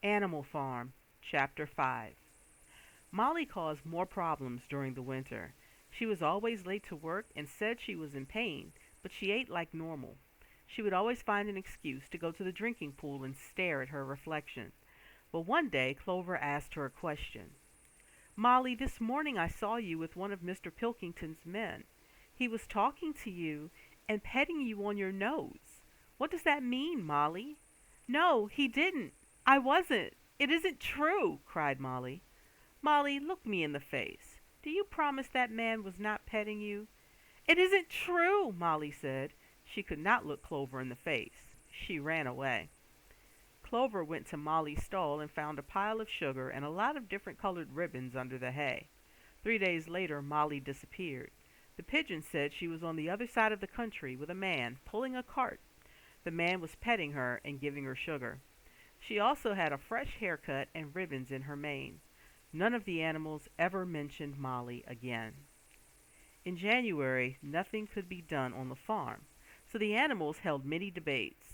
Animal Farm, Chapter 5. Molly caused more problems during the winter. She was always late to work and said she was in pain, but she ate like normal. She would always find an excuse to go to the drinking pool and stare at her reflection. But one day Clover asked her a question. Molly, this morning I saw you with one of Mr. Pilkington's men. He was talking to you and petting you on your nose. What does that mean, Molly? No, he didn't. I wasn't. It isn't true, cried Molly. Molly, look me in the face. Do you promise that man was not petting you? It isn't true, Molly said. She could not look Clover in the face. She ran away. Clover went to Molly's stall and found a pile of sugar and a lot of different colored ribbons under the hay. 3 days later, Molly disappeared. The pigeon said she was on the other side of the country with a man pulling a cart. The man was petting her and giving her sugar. She also had a fresh haircut and ribbons in her mane. None of the animals ever mentioned Molly again. In January, nothing could be done on the farm, so the animals held many debates.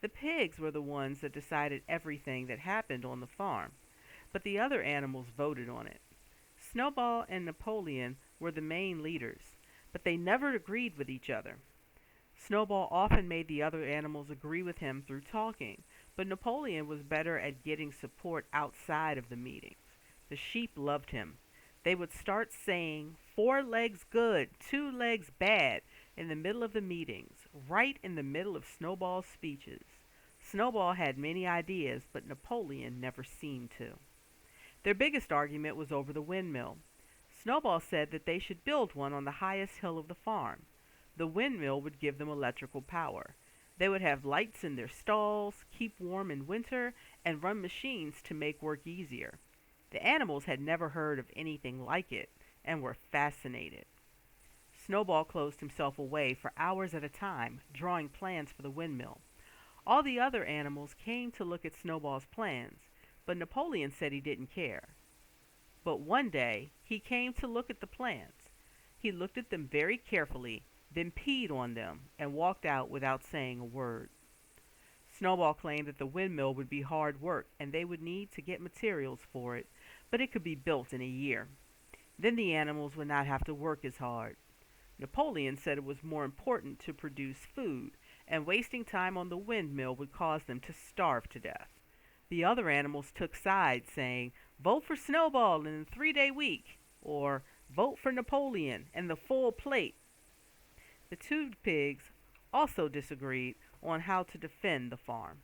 The pigs were the ones that decided everything that happened on the farm, but the other animals voted on it. Snowball and Napoleon were the main leaders, but they never agreed with each other. Snowball often made the other animals agree with him through talking, but Napoleon was better at getting support outside of the meetings. The sheep loved him. They would start saying, 4 legs good, 2 legs bad, in the middle of the meetings, right in the middle of Snowball's speeches. Snowball had many ideas, but Napoleon never seemed to. Their biggest argument was over the windmill. Snowball said that they should build one on the highest hill of the farm. The windmill would give them electrical power. They would have lights in their stalls, keep warm in winter, and run machines to make work easier. The animals had never heard of anything like it and were fascinated. Snowball closed himself away for hours at a time, drawing plans for the windmill. All the other animals came to look at Snowball's plans, but Napoleon said he didn't care. But one day he came to look at the plans. He looked at them very carefully, then peed on them and walked out without saying a word. Snowball claimed that the windmill would be hard work and they would need to get materials for it, but it could be built in a year. Then the animals would not have to work as hard. Napoleon said it was more important to produce food, and wasting time on the windmill would cause them to starve to death. The other animals took sides, saying, vote for Snowball in the 3-day week, or vote for Napoleon and the full plate. The 2 pigs also disagreed on how to defend the farm.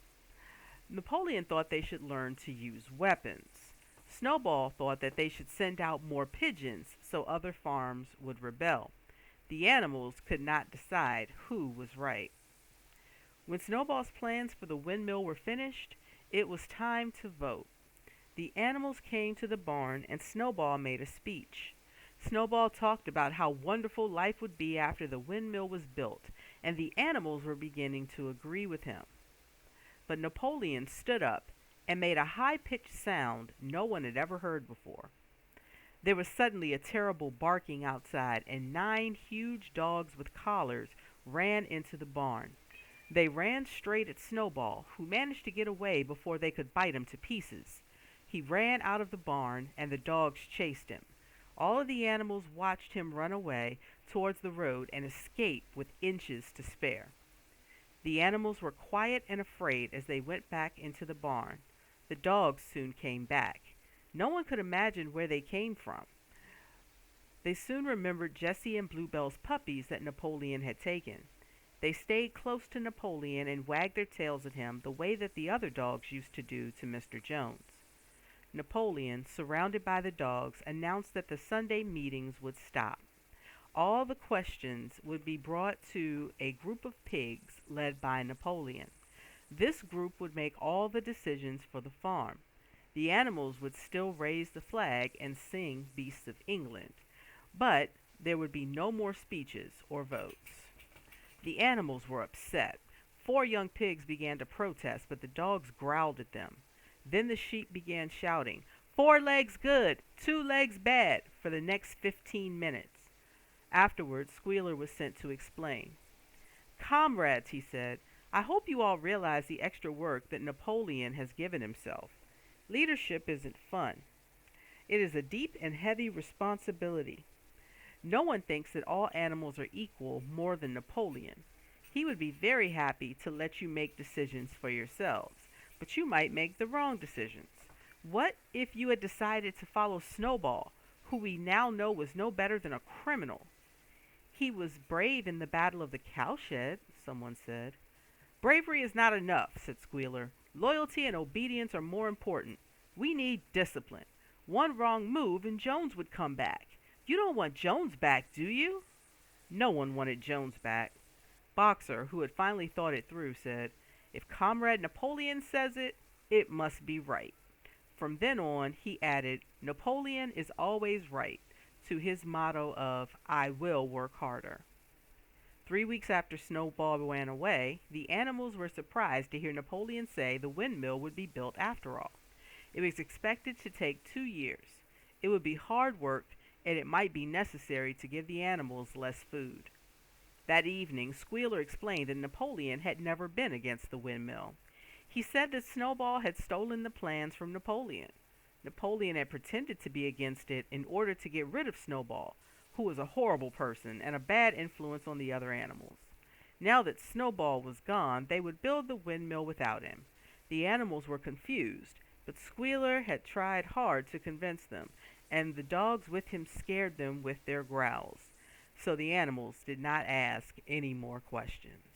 Napoleon thought they should learn to use weapons. Snowball thought that they should send out more pigeons so other farms would rebel. The animals could not decide who was right. When Snowball's plans for the windmill were finished, it was time to vote. The animals came to the barn and Snowball made a speech. Snowball talked about how wonderful life would be after the windmill was built, and the animals were beginning to agree with him. But Napoleon stood up and made a high-pitched sound no one had ever heard before. There was suddenly a terrible barking outside, and 9 huge dogs with collars ran into the barn. They ran straight at Snowball, who managed to get away before they could bite him to pieces. He ran out of the barn, and the dogs chased him. All of the animals watched him run away towards the road and escape with inches to spare. The animals were quiet and afraid as they went back into the barn. The dogs soon came back. No one could imagine where they came from. They soon remembered Jessie and Bluebell's puppies that Napoleon had taken. They stayed close to Napoleon and wagged their tails at him the way that the other dogs used to do to Mr. Jones. Napoleon, surrounded by the dogs, announced that the Sunday meetings would stop. All the questions would be brought to a group of pigs led by Napoleon. This group would make all the decisions for the farm. The animals would still raise the flag and sing Beasts of England, but there would be no more speeches or votes. The animals were upset. 4 young pigs began to protest, but the dogs growled at them. Then the sheep began shouting, 4 legs good, 2 legs bad, for the next 15 minutes. Afterwards, Squealer was sent to explain. Comrades, he said, I hope you all realize the extra work that Napoleon has given himself. Leadership isn't fun. It is a deep and heavy responsibility. No one thinks that all animals are equal more than Napoleon. He would be very happy to let you make decisions for yourselves, but you might make the wrong decisions. What if you had decided to follow Snowball, who we now know was no better than a criminal? He was brave in the Battle of the Cowshed, someone said. Bravery is not enough, said Squealer. Loyalty and obedience are more important. We need discipline. One wrong move and Jones would come back. You don't want Jones back, do you? No one wanted Jones back. Boxer, who had finally thought it through, said, If Comrade Napoleon says it, it must be right. From then on, he added, Napoleon is always right, to his motto of, I will work harder. 3 weeks after Snowball ran away, the animals were surprised to hear Napoleon say the windmill would be built after all. It was expected to take 2 years. It would be hard work, and it might be necessary to give the animals less food. That evening, Squealer explained that Napoleon had never been against the windmill. He said that Snowball had stolen the plans from Napoleon. Napoleon had pretended to be against it in order to get rid of Snowball, who was a horrible person and a bad influence on the other animals. Now that Snowball was gone, they would build the windmill without him. The animals were confused, but Squealer had tried hard to convince them, and the dogs with him scared them with their growls. So the animals did not ask any more questions.